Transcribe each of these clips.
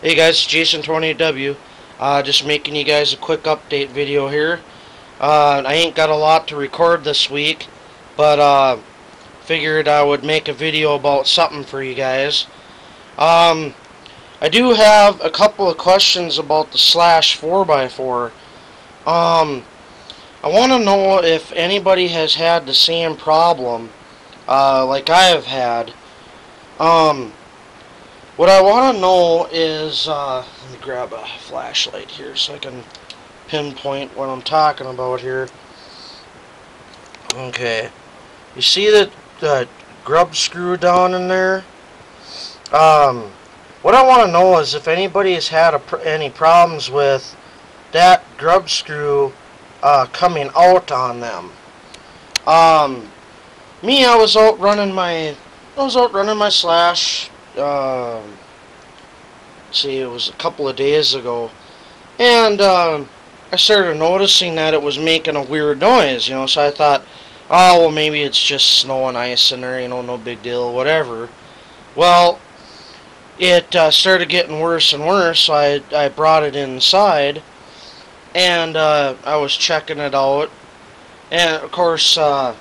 Hey guys, Jason28W. Just making you guys a quick update video here. I ain't got a lot to record this week, but figured I would make a video about something for you guys. I do have a couple of questions about the slash 4x4. I want to know if anybody has had the same problem like I have had. What I want to know is, let me grab a flashlight here so I can pinpoint what I'm talking about here. Okay, you see that grub screw down in there? What I want to know is if anybody has had any problems with that grub screw coming out on them. Me, I was out running my slash. See, it was a couple of days ago, and I started noticing that it was making a weird noise, so I thought, oh, well, maybe it's just snow and ice in there, no big deal, whatever. Well, it started getting worse and worse, so I brought it inside, and I was checking it out, and of course, I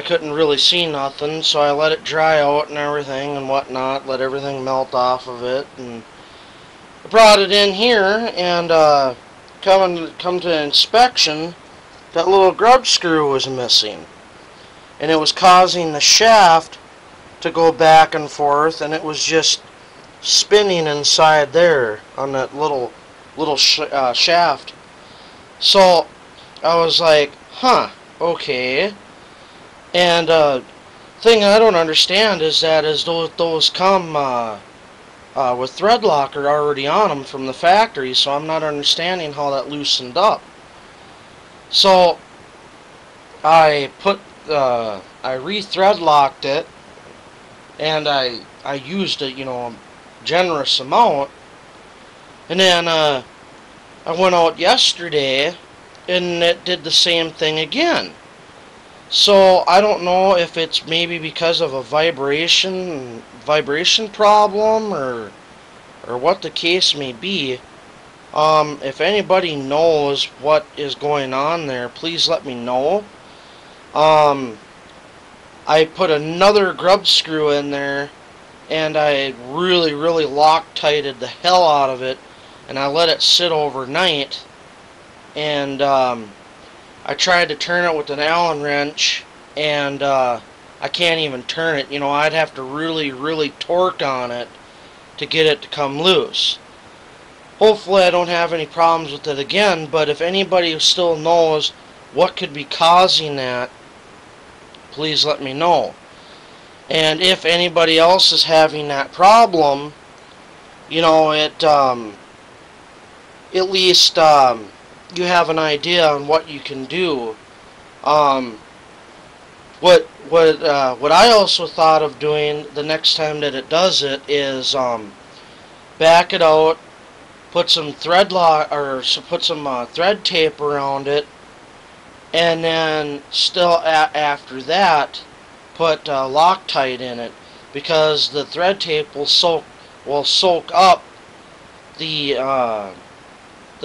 couldn't really see nothing, so I let it dry out and everything and whatnot, let everything melt off of it, and I brought it in here, and come to inspection, that little grub screw was missing, and it was causing the shaft to go back and forth, and it was just spinning inside there on that little shaft. So I was like, huh, okay. And thing I don't understand is that those come with thread locker already on them from the factory, so I'm not understanding how that loosened up. So I re-thread locked it, and I used a generous amount, and then I went out yesterday and it did the same thing again. So I don't know if it's maybe because of a vibration problem or what the case may be. If anybody knows what is going on there, please let me know. I put another grub screw in there, and I really Loctited the hell out of it, and I let it sit overnight, and I tried to turn it with an Allen wrench, and I can't even turn it. I'd have to really torque on it to get it to come loose. Hopefully I don't have any problems with it again, but if anybody still knows what could be causing that, please let me know. And if anybody else is having that problem, at least you have an idea on what you can do. What I also thought of doing the next time that it does it is back it out, put some thread tape around it, and then still after that put Loctite in it, because the thread tape will soak up the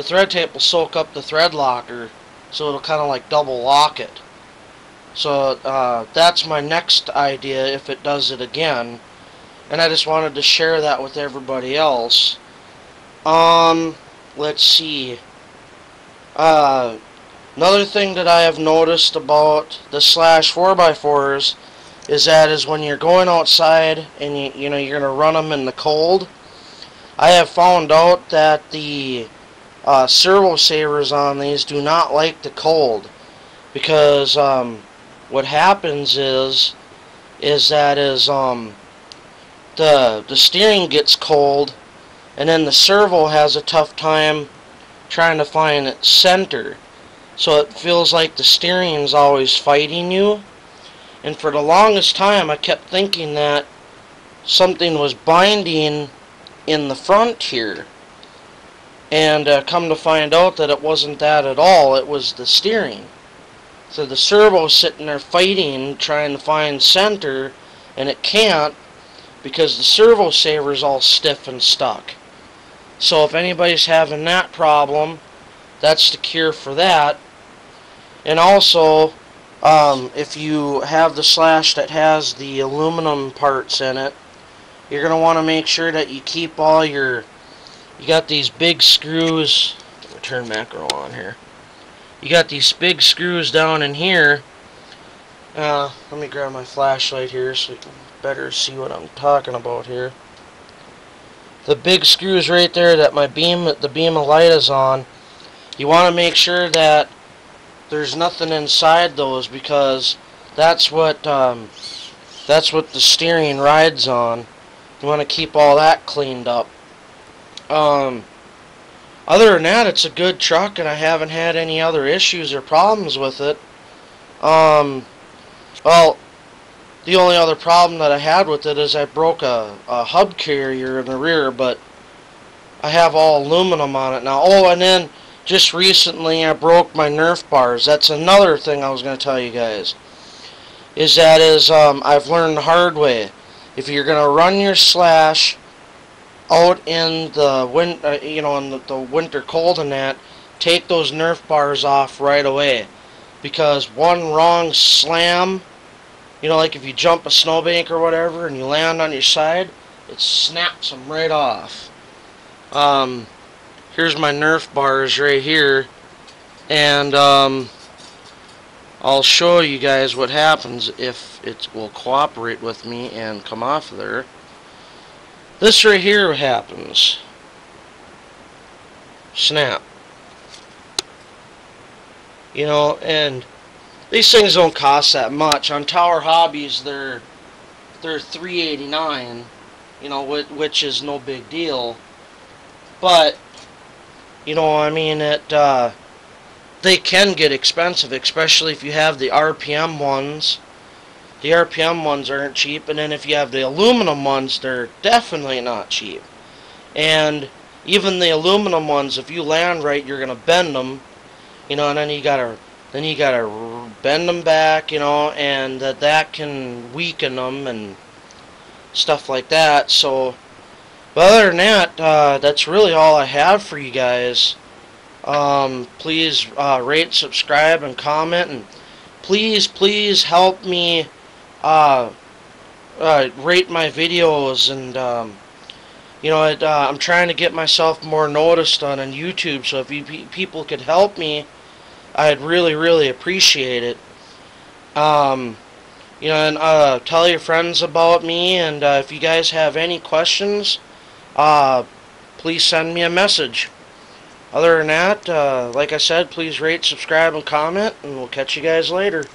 thread tape will soak up the thread locker, so it'll kind of like double lock it. So that's my next idea if it does it again, and I just wanted to share that with everybody else. Let's see. Another thing that I have noticed about the slash 4x4s is when you're going outside and you're gonna run them in the cold. I have found out that the servo savers on these do not like the cold, because what happens is that the steering gets cold, and then the servo has a tough time trying to find its center, so it feels like the steering's always fighting you. And for the longest time I kept thinking that something was binding in the front here, and come to find out that it wasn't that at all. It was the steering. So the servo's sitting there fighting, trying to find center, and it can't, because the servo saver's all stiff and stuck. So if anybody's having that problem, that's the cure for that. And also, if you have the slash that has the aluminum parts in it, you're going to want to make sure that you keep all your, you got these big screws. Let me turn macro on here. You got these big screws down in here. Let me grab my flashlight here so you can better see what I'm talking about here. The big screws right there that the beam of light is on, you want to make sure that there's nothing inside those, because that's what the steering rides on. You want to keep all that cleaned up. Other than that, it's a good truck, and I haven't had any other issues or problems with it. Well, the only other problem that I had with it is I broke a hub carrier in the rear, but I have all aluminum on it now. Oh, and then just recently I broke my nerf bars. That's another thing I was going to tell you guys. I've learned the hard way. If you're going to run your slash out in the in the winter cold and that, take those nerf bars off right away, because one wrong slam, like if you jump a snowbank or whatever and you land on your side, it snaps them right off. Here's my nerf bars right here, and I'll show you guys what happens if it will cooperate with me and come off of there. This right here happens. Snap. And these things don't cost that much. On Tower Hobbies, they're $3.89, which is no big deal. But they can get expensive, especially if you have the RPM ones. The RPM ones aren't cheap, and then if you have the aluminum ones, they're definitely not cheap. And even the aluminum ones, if you land right, you're gonna bend them, and then you gotta bend them back, and that can weaken them and stuff like that. So, but other than that, that's really all I have for you guys. Please rate, subscribe, and comment, and please help me rate my videos, and I'm trying to get myself more noticed on YouTube, so if people could help me, I'd really appreciate it. And tell your friends about me, and if you guys have any questions, please send me a message. Other than that, like I said, please rate, subscribe, and comment, and we'll catch you guys later.